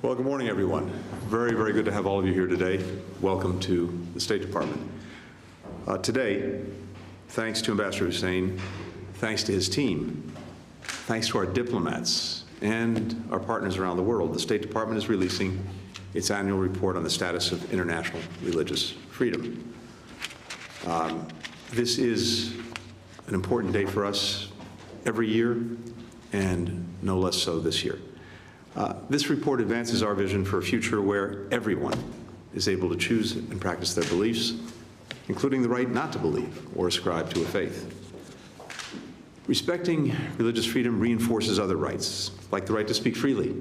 Well, good morning, everyone. Very, very good to have all of you here today. Welcome to the State Department. Today, thanks to Ambassador Hussein, thanks to his team, thanks to our diplomats and our partners around the world, the State Department is releasing its annual report on the status of international religious freedom. This is an important day for us every year, and no less so this year. This report advances our vision for a future where everyone is able to choose and practice their beliefs, including the right not to believe or ascribe to a faith. Respecting religious freedom reinforces other rights, like the right to speak freely,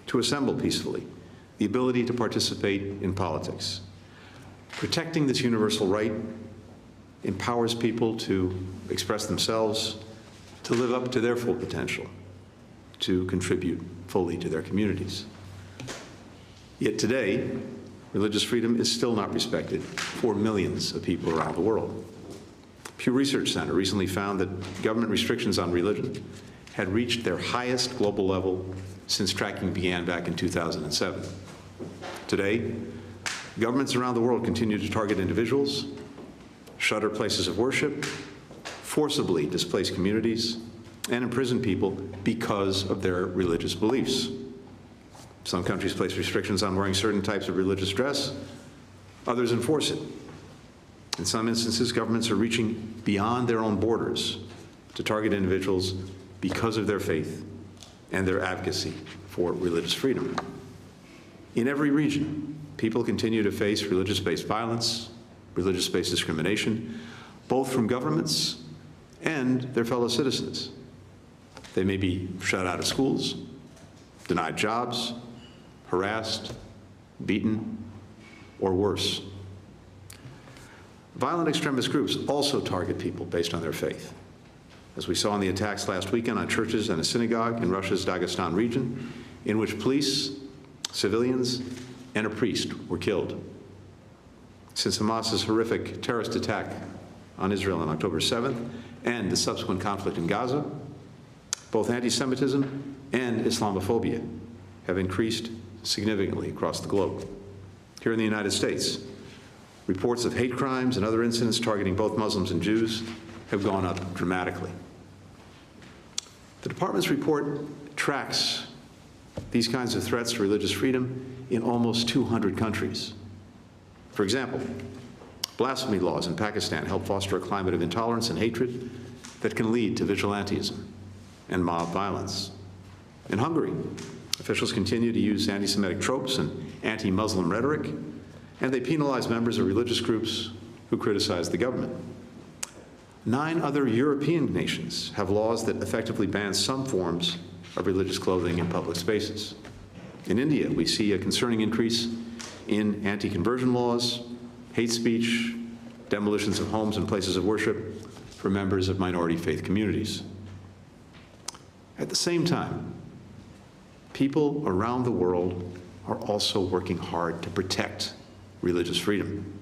to assemble peacefully, the ability to participate in politics. Protecting this universal right empowers people to express themselves, to live up to their full potential, to contribute fully to their communities. Yet today, religious freedom is still not respected for millions of people around the world. Pew Research Center recently found that government restrictions on religion had reached their highest global level since tracking began back in 2007. Today, governments around the world continue to target individuals, shutter places of worship, forcibly displace communities, and imprison people because of their religious beliefs. Some countries place restrictions on wearing certain types of religious dress. Others enforce it. In some instances, governments are reaching beyond their own borders to target individuals because of their faith and their advocacy for religious freedom. In every region, people continue to face religious-based violence, religious-based discrimination, both from governments and their fellow citizens. They may be shut out of schools, denied jobs, harassed, beaten, or worse. Violent extremist groups also target people based on their faith, as we saw in the attacks last weekend on churches and a synagogue in Russia's Dagestan region, in which police, civilians, and a priest were killed. Since Hamas's horrific terrorist attack on Israel on October 7th and the subsequent conflict in Gaza, both anti-Semitism and Islamophobia have increased significantly across the globe. Here in the United States, reports of hate crimes and other incidents targeting both Muslims and Jews have gone up dramatically. The Department's report tracks these kinds of threats to religious freedom in almost 200 countries. For example, blasphemy laws in Pakistan help foster a climate of intolerance and hatred that can lead to vigilantism and mob violence. In Hungary, officials continue to use anti-Semitic tropes and anti-Muslim rhetoric, and they penalize members of religious groups who criticize the government. 9 other European nations have laws that effectively ban some forms of religious clothing in public spaces. In India, we see a concerning increase in anti-conversion laws, hate speech, demolitions of homes and places of worship for members of minority faith communities. At the same time, people around the world are also working hard to protect religious freedom.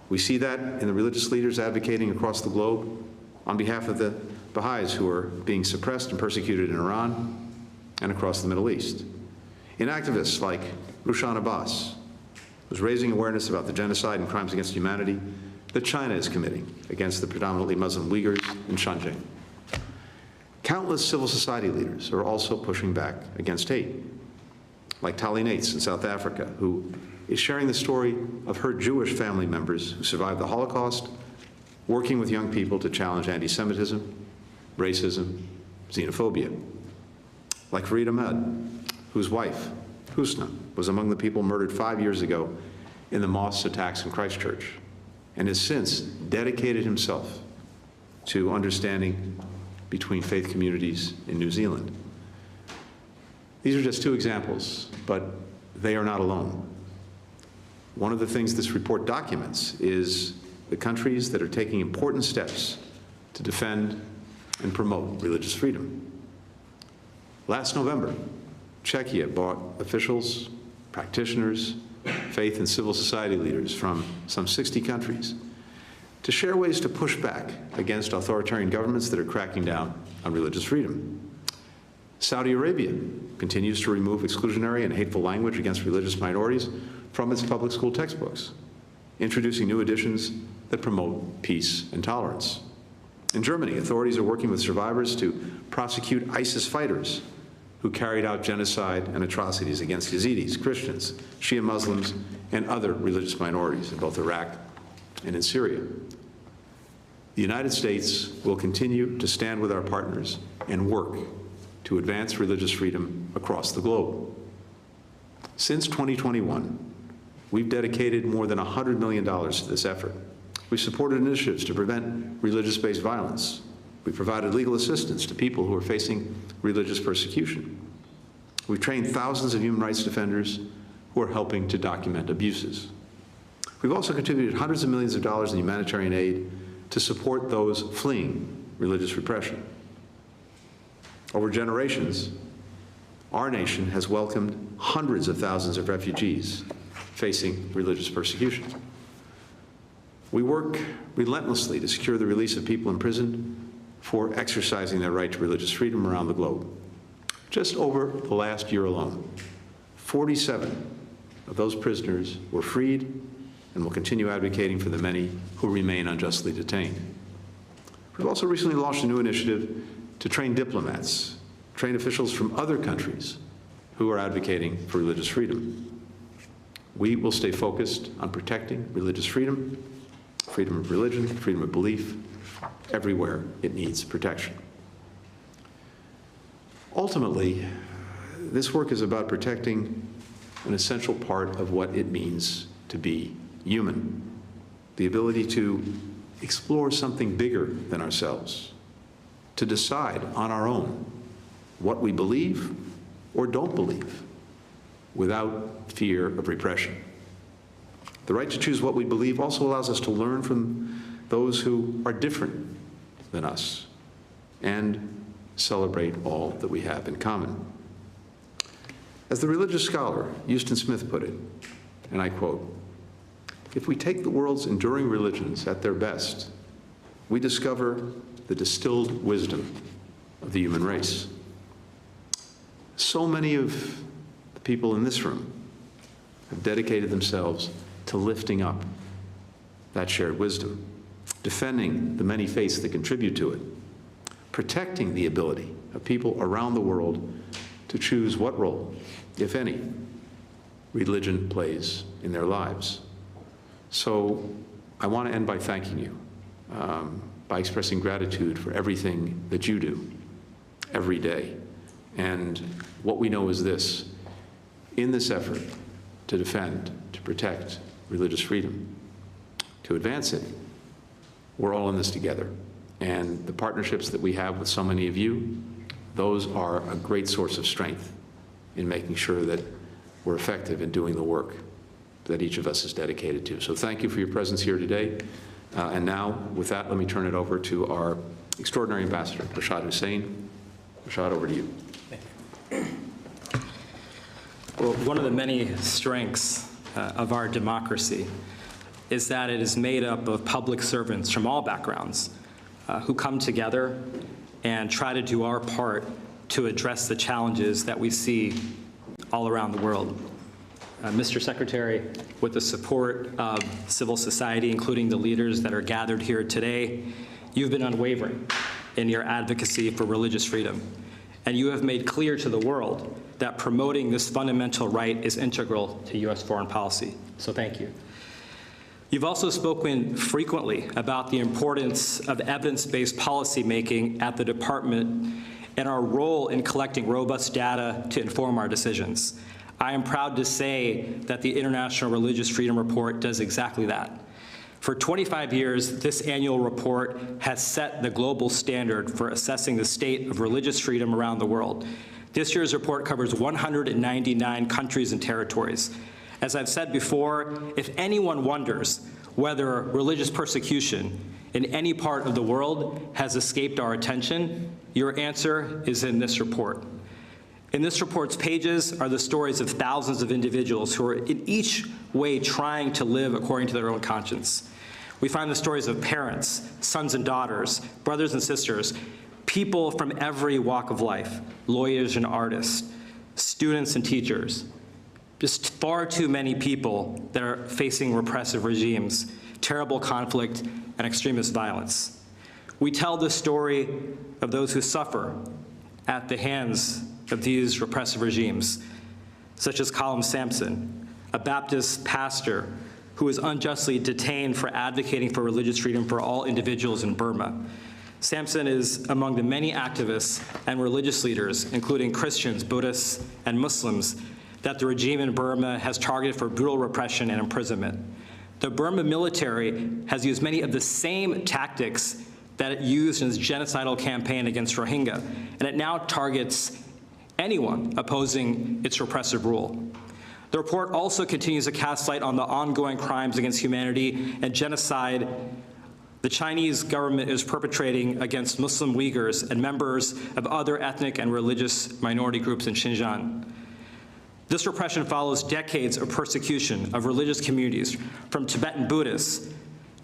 We see that in the religious leaders advocating across the globe on behalf of the Baha'is who are being suppressed and persecuted in Iran and across the Middle East. In activists like Rushan Abbas, who's raising awareness about the genocide and crimes against humanity that China is committing against the predominantly Muslim Uyghurs in Xinjiang. Countless civil society leaders are also pushing back against hate, like Tali Nates in South Africa, who is sharing the story of her Jewish family members who survived the Holocaust, working with young people to challenge anti-Semitism, racism, xenophobia. Like Farid Ahmed, whose wife, Husna, was among the people murdered 5 years ago in the mosque attacks in Christchurch, and has since dedicated himself to understanding between faith communities in New Zealand. These are just 2 examples, but they are not alone. One of the things this report documents is the countries that are taking important steps to defend and promote religious freedom. Last November, Czechia brought officials, practitioners, faith and civil society leaders from some 60 countries to share ways to push back against authoritarian governments that are cracking down on religious freedom. Saudi Arabia continues to remove exclusionary and hateful language against religious minorities from its public school textbooks, introducing new editions that promote peace and tolerance. In Germany, authorities are working with survivors to prosecute ISIS fighters who carried out genocide and atrocities against Yazidis, Christians, Shia Muslims, and other religious minorities in both Iraq and in Syria. The United States will continue to stand with our partners and work to advance religious freedom across the globe. Since 2021, we've dedicated more than $100 million to this effort. We've supported initiatives to prevent religious-based violence. We've provided legal assistance to people who are facing religious persecution. We've trained thousands of human rights defenders who are helping to document abuses. We've also contributed hundreds of millions of dollars in humanitarian aid to support those fleeing religious repression. Over generations, our nation has welcomed hundreds of thousands of refugees facing religious persecution. We work relentlessly to secure the release of people in prison for exercising their right to religious freedom around the globe. Just over the last year alone, 47 of those prisoners were freed and will continue advocating for the many who remain unjustly detained. We've also recently launched a new initiative to train diplomats, train officials from other countries who are advocating for religious freedom. We will stay focused on protecting religious freedom, freedom of religion, freedom of belief, everywhere it needs protection. Ultimately, this work is about protecting an essential part of what it means to be human, the ability to explore something bigger than ourselves, to decide on our own what we believe or don't believe without fear of repression. The right to choose what we believe also allows us to learn from those who are different than us and celebrate all that we have in common. As the religious scholar Euston Smith put it, and I quote, "If we take the world's enduring religions at their best, we discover the distilled wisdom of the human race." So many of the people in this room have dedicated themselves to lifting up that shared wisdom, defending the many faiths that contribute to it, protecting the ability of people around the world to choose what role, if any, religion plays in their lives. So I want to end by thanking you, by expressing gratitude for everything that you do every day. And what we know is this: in this effort to defend, to protect religious freedom, to advance it, we're all in this together. And the partnerships that we have with so many of you, those are a great source of strength in making sure that we're effective in doing the work that each of us is dedicated to. So thank you for your presence here today. And now, with that, let me turn it over to our extraordinary ambassador, Rashad Hussain. Rashad, over to you. Well, one of the many strengths of our democracy is that it is made up of public servants from all backgrounds who come together and try to do our part to address the challenges that we see all around the world. Mr. Secretary, with the support of civil society, including the leaders that are gathered here today, you've been unwavering in your advocacy for religious freedom. And you have made clear to the world that promoting this fundamental right is integral to U.S. foreign policy. So thank you. You've also spoken frequently about the importance of evidence-based policymaking at the department and our role in collecting robust data to inform our decisions. I am proud to say that the International Religious Freedom Report does exactly that. For 25 years, this annual report has set the global standard for assessing the state of religious freedom around the world. This year's report covers 199 countries and territories. As I've said before, if anyone wonders whether religious persecution in any part of the world has escaped our attention, your answer is in this report. In this report's pages are the stories of thousands of individuals who are in each way trying to live according to their own conscience. We find the stories of parents, sons and daughters, brothers and sisters, People from every walk of life, lawyers and artists, students and teachers, just far too many people that are facing repressive regimes, terrible conflict, and extremist violence. We tell the story of those who suffer at the hands of these repressive regimes, such as Colum Sampson, a Baptist pastor who was unjustly detained for advocating for religious freedom for all individuals in Burma. Sampson is among the many activists and religious leaders, including Christians, Buddhists, and Muslims, that the regime in Burma has targeted for brutal repression and imprisonment. The Burma military has used many of the same tactics that it used in its genocidal campaign against Rohingya, and it now targets anyone opposing its repressive rule. The report also continues to cast light on the ongoing crimes against humanity and genocide the Chinese government is perpetrating against Muslim Uyghurs and members of other ethnic and religious minority groups in Xinjiang. This repression follows decades of persecution of religious communities, from Tibetan Buddhists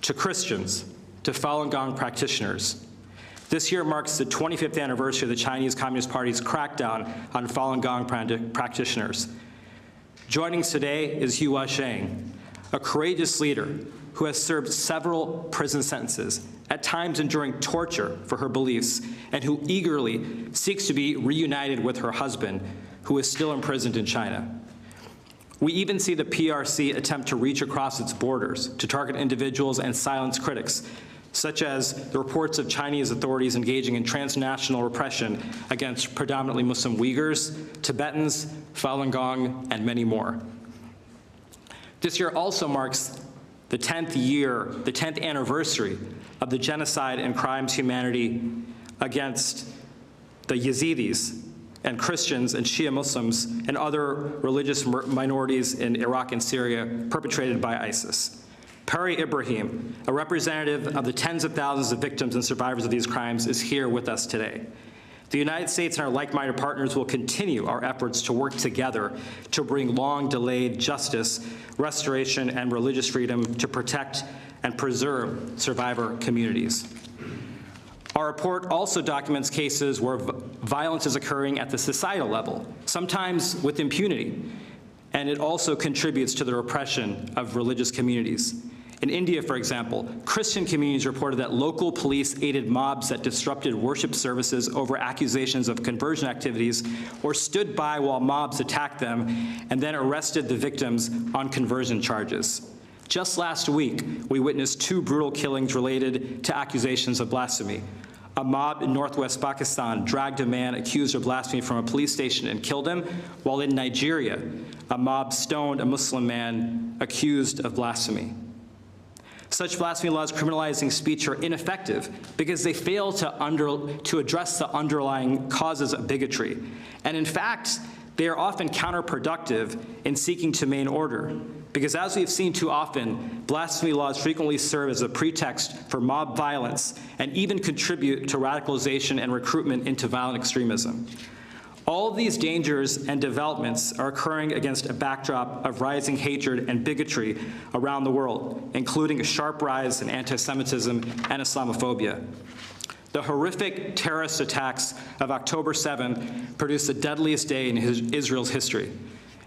to Christians to Falun Gong practitioners. This year marks the 25th anniversary of the Chinese Communist Party's crackdown on Falun Gong practitioners. Joining us today is Hua Sheng, a courageous leader who has served several prison sentences, at times enduring torture for her beliefs, and who eagerly seeks to be reunited with her husband, who is still imprisoned in China. We even see the PRC attempt to reach across its borders to target individuals and silence critics, such as the reports of Chinese authorities engaging in transnational repression against predominantly Muslim Uyghurs, Tibetans, Falun Gong, and many more. This year also marks the 10th anniversary of the genocide and crimes humanity against the Yazidis and Christians and Shia Muslims and other religious minorities in Iraq and Syria perpetrated by ISIS. Peri Ibrahim, a representative of the tens of thousands of victims and survivors of these crimes, is here with us today. The United States and our like-minded partners will continue our efforts to work together to bring long-delayed justice, restoration, and religious freedom to protect and preserve survivor communities. Our report also documents cases where violence is occurring at the societal level, sometimes with impunity, and it also contributes to the repression of religious communities. In India, for example, Christian communities reported that local police aided mobs that disrupted worship services over accusations of conversion activities, or stood by while mobs attacked them and then arrested the victims on conversion charges. Just last week, we witnessed 2 brutal killings related to accusations of blasphemy. A mob in northwest Pakistan dragged a man accused of blasphemy from a police station and killed him, while in Nigeria, a mob stoned a Muslim man accused of blasphemy. Such blasphemy laws criminalizing speech are ineffective because they fail to address the underlying causes of bigotry. And in fact, they are often counterproductive in seeking to maintain order. Because as we've seen too often, blasphemy laws frequently serve as a pretext for mob violence and even contribute to radicalization and recruitment into violent extremism. All of these dangers and developments are occurring against a backdrop of rising hatred and bigotry around the world, including a sharp rise in anti-Semitism and Islamophobia. The horrific terrorist attacks of October 7th produced the deadliest day in Israel's history.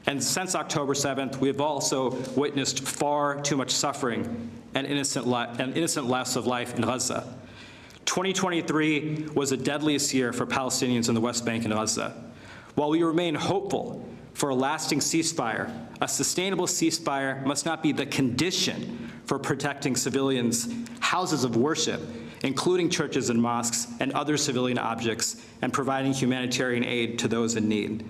And since October 7th, we have also witnessed far too much suffering and innocent loss of life in Gaza. 2023 was the deadliest year for Palestinians in the West Bank and Gaza. While we remain hopeful for a lasting ceasefire, a sustainable ceasefire must not be the condition for protecting civilians' houses of worship, including churches and mosques and other civilian objects, and providing humanitarian aid to those in need.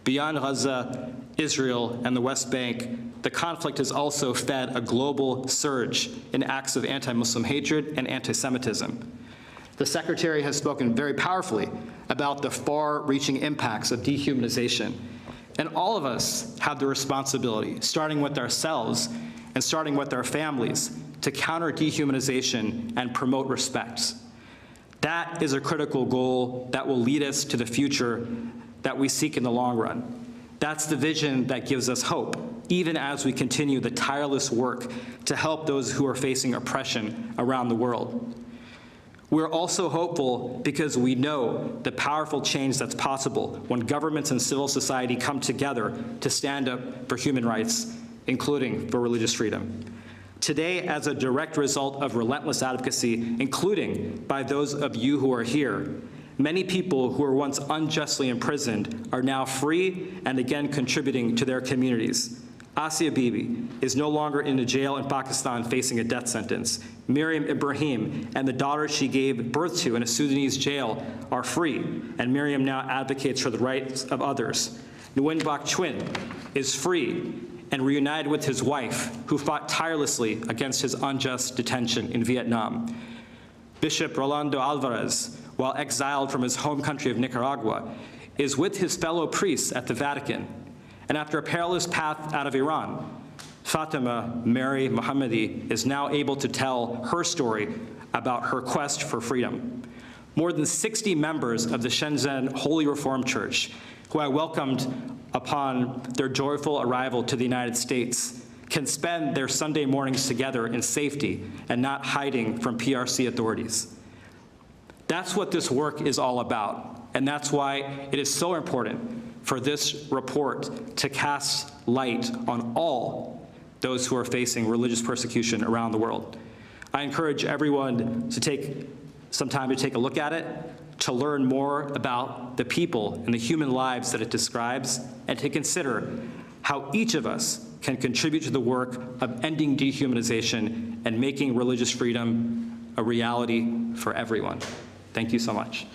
Beyond Gaza, Israel, and the West Bank, the conflict has also fed a global surge in acts of anti-Muslim hatred and anti-Semitism. The Secretary has spoken very powerfully about the far-reaching impacts of dehumanization. And all of us have the responsibility, starting with ourselves and starting with our families, to counter dehumanization and promote respect. That is a critical goal that will lead us to the future that we seek in the long run. That's the vision that gives us hope, even as we continue the tireless work to help those who are facing oppression around the world. We're also hopeful because we know the powerful change that's possible when governments and civil society come together to stand up for human rights, including for religious freedom. Today, as a direct result of relentless advocacy, including by those of you who are here, many people who were once unjustly imprisoned are now free and again contributing to their communities. Asia Bibi is no longer in a jail in Pakistan facing a death sentence. Miriam Ibrahim and the daughter she gave birth to in a Sudanese jail are free, and Miriam now advocates for the rights of others. Nguyen Bach Chuen is free and reunited with his wife, who fought tirelessly against his unjust detention in Vietnam. Bishop Rolando Alvarez, while exiled from his home country of Nicaragua, is with his fellow priests at the Vatican. And after a perilous path out of Iran, Fatima Mary Mohammadi is now able to tell her story about her quest for freedom. More than 60 members of the Shenzhen Holy Reformed Church, who I welcomed upon their joyful arrival to the United States, can spend their Sunday mornings together in safety and not hiding from PRC authorities. That's what this work is all about, and that's why it is so important for this report to cast light on all those who are facing religious persecution around the world. I encourage everyone to take some time to take a look at it, to learn more about the people and the human lives that it describes, and to consider how each of us can contribute to the work of ending dehumanization and making religious freedom a reality for everyone. Thank you so much.